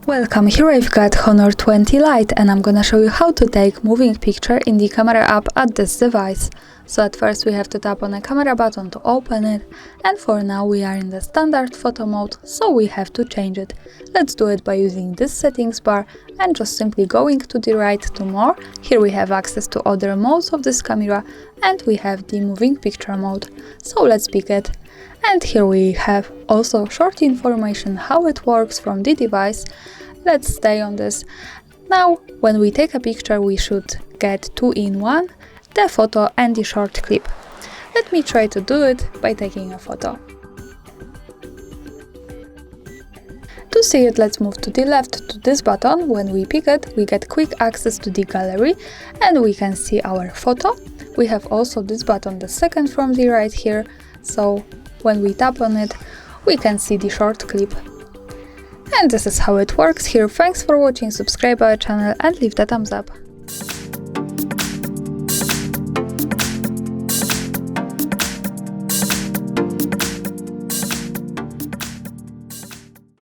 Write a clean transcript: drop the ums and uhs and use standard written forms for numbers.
Welcome, here I've got Honor 20 Lite and I'm gonna show you how to take moving picture in the camera app at this device. So at first we have to tap on the camera button to open it, and for now we are in the standard photo mode, so we have to change it. Let's do it by using this settings bar and just simply going to the right to more. Here we have access to other modes of this camera and we have the moving picture mode. So let's pick it. And here we have also short information how it works from the device. Let's stay on this. Now, when we take a picture, we should get two in one, the photo and the short clip. Let me try to do it by taking a photo. To see it, let's move to the left to this button. When we pick it, we get quick access to the gallery and we can see our photo. We have also this button, the second from the right here, so when we tap on it, we can see the short clip. And this is how it works here. Thanks for watching, subscribe our channel and leave the thumbs up.